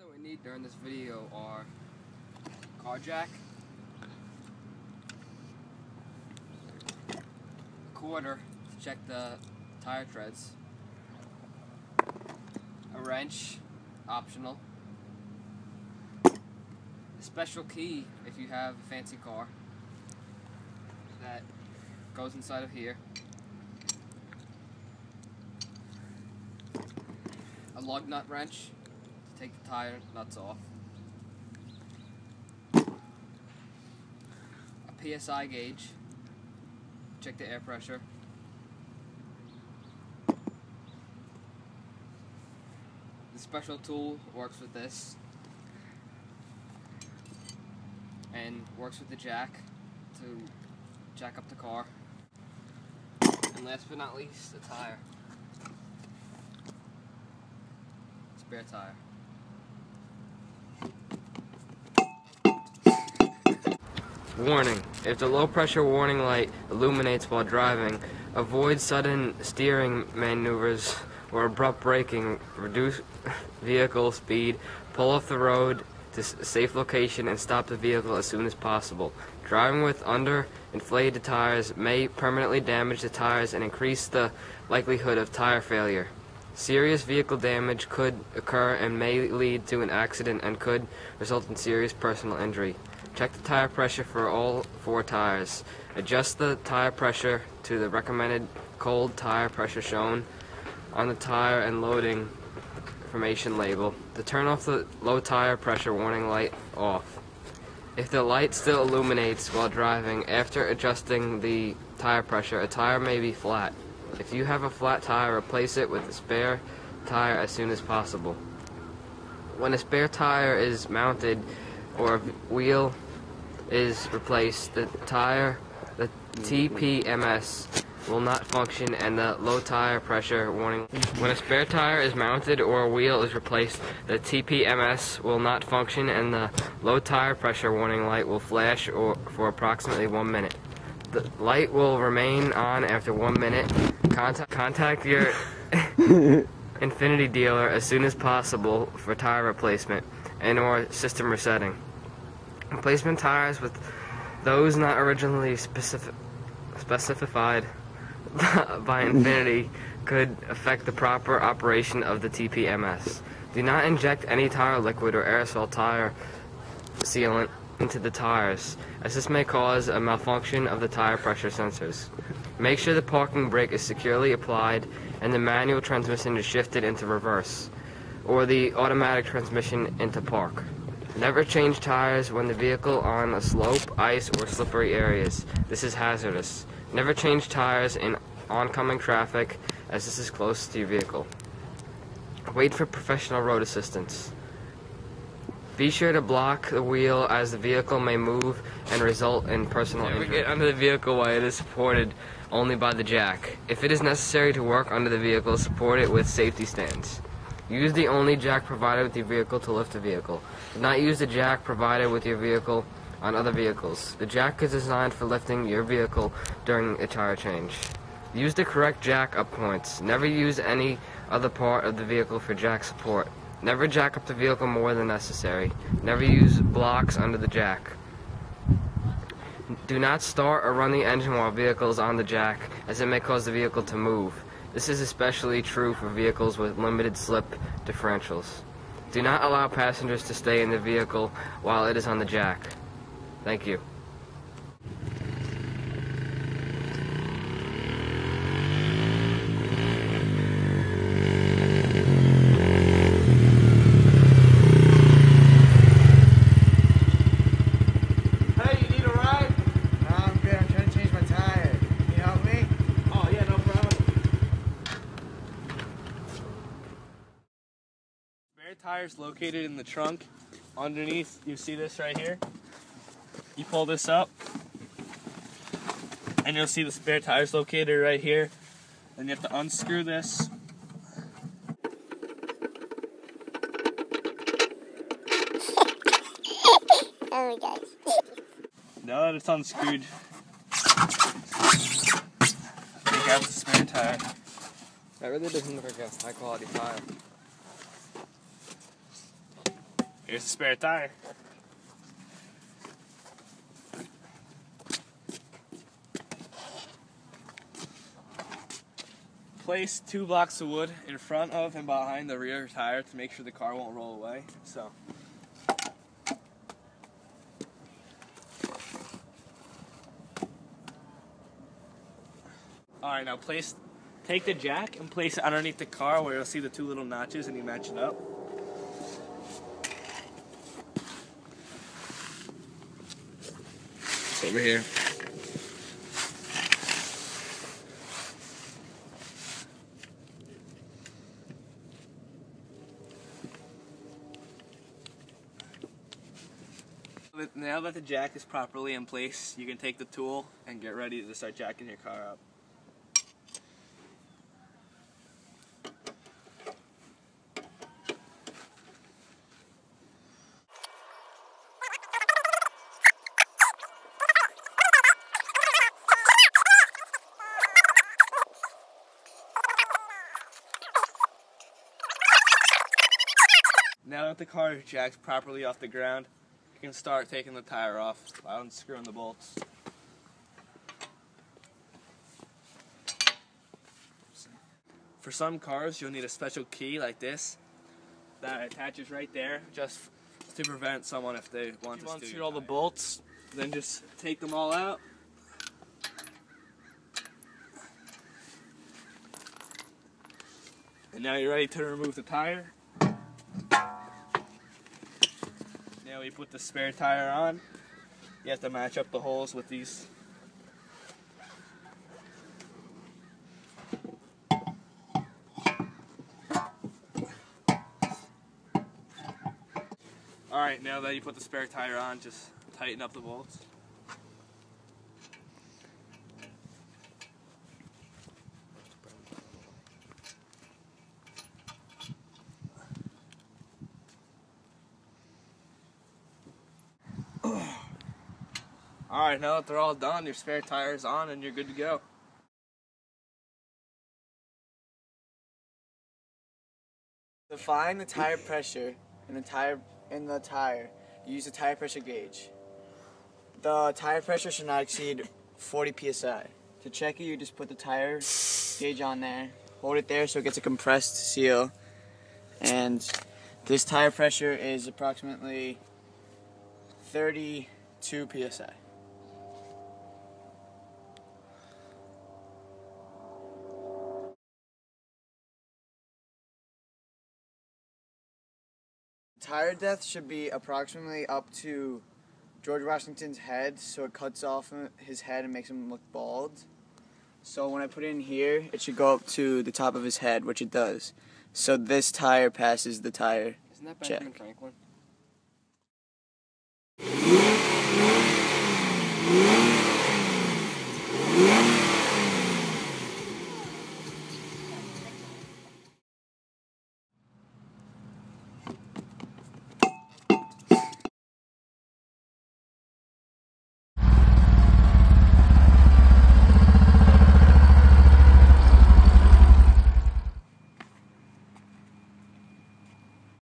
that we need during this video are car jack, a quarter to check the tire treads, a wrench, optional, a special key if you have a fancy car that goes inside of here, a lug nut wrench to take the tire nuts off, a PSI gauge, check the air pressure, the special tool works with this and works with the jack to jack up the car, and last but not least, a tire. Spare tire. Warning: if the low pressure warning light illuminates while driving, avoid sudden steering maneuvers or abrupt braking, reduce vehicle speed, pull off the road to a safe location, and stop the vehicle as soon as possible. Driving with under-inflated tires may permanently damage the tires and increase the likelihood of tire failure. Serious vehicle damage could occur and may lead to an accident and could result in serious personal injury. Check the tire pressure for all 4 tires. Adjust the tire pressure to the recommended cold tire pressure shown on the tire and loading information label. To turn off the low tire pressure warning light off. If the light still illuminates while driving after adjusting the tire pressure, a tire may be flat. If you have a flat tire, replace it with a spare tire as soon as possible. When a spare tire is mounted or a wheel is replaced, the TPMS will not function and the low tire pressure warning. When a spare tire is mounted or a wheel is replaced, the TPMS will not function and the low tire pressure warning light will flash for approximately 1 minute. The light will remain on after 1 minute. Contact your Infinity dealer as soon as possible for tire replacement and or system resetting. Replacement tires with those not originally specified by Infinity could affect the proper operation of the TPMS. Do not inject any tire liquid or aerosol tire sealant into the tires, as this may cause a malfunction of the tire pressure sensors. Make sure the parking brake is securely applied and the manual transmission is shifted into reverse, or the automatic transmission into park. Never change tires when the vehicle on a slope, ice, or slippery areas. This is hazardous. Never change tires in oncoming traffic, as this is close to your vehicle. Wait for professional road assistance. Be sure to block the wheel, as the vehicle may move and result in personal injury. Never get under the vehicle while it is supported only by the jack. If it is necessary to work under the vehicle, support it with safety stands. Use the only jack provided with your vehicle to lift the vehicle. Do not use the jack provided with your vehicle on other vehicles. The jack is designed for lifting your vehicle during a tire change. Use the correct jack up points. Never use any other part of the vehicle for jack support. Never jack up the vehicle more than necessary. Never use blocks under the jack. Do not start or run the engine while vehicle is on the jack, as it may cause the vehicle to move. This is especially true for vehicles with limited slip differentials. Do not allow passengers to stay in the vehicle while it is on the jack. Thank you. Tires located in the trunk. Underneath, you see this right here. You pull this up and you'll see the spare tires located right here. Then you have to unscrew this. Oh my gosh. Now that it's unscrewed, take out the spare tire. That really doesn't look like a high quality tire. Here's the spare tire. Place 2 blocks of wood in front of and behind the rear tire to make sure the car won't roll away. So. Alright, now take the jack and place it underneath the car where you'll see the 2 little notches and you match it up. It's over here. Now that the jack is properly in place, you can take the tool and get ready to start jacking your car up. Now that the car is jacked properly off the ground, you can start taking the tire off by unscrewing the bolts. For some cars, you'll need a special key like this that attaches right there just to prevent someone if they want to steal. Unscrew all the bolts, then just take them all out. And now you're ready to remove the tire. Now we put the spare tire on. You have to match up the holes with these. Alright, now that you put the spare tire on, just tighten up the bolts. Alright, now that they're all done, your spare tire is on and you're good to go. To find the tire pressure in the tire, use the tire pressure gauge. The tire pressure should not exceed 40 psi. To check it, you just put the tire gauge on there, hold it there so it gets a compressed seal, and this tire pressure is approximately 32 psi. Tire depth should be approximately up to George Washington's head, so it cuts off his head and makes him look bald. So when I put it in here, it should go up to the top of his head, which it does. So this tire passes the tire check. Isn't that Benjamin Franklin?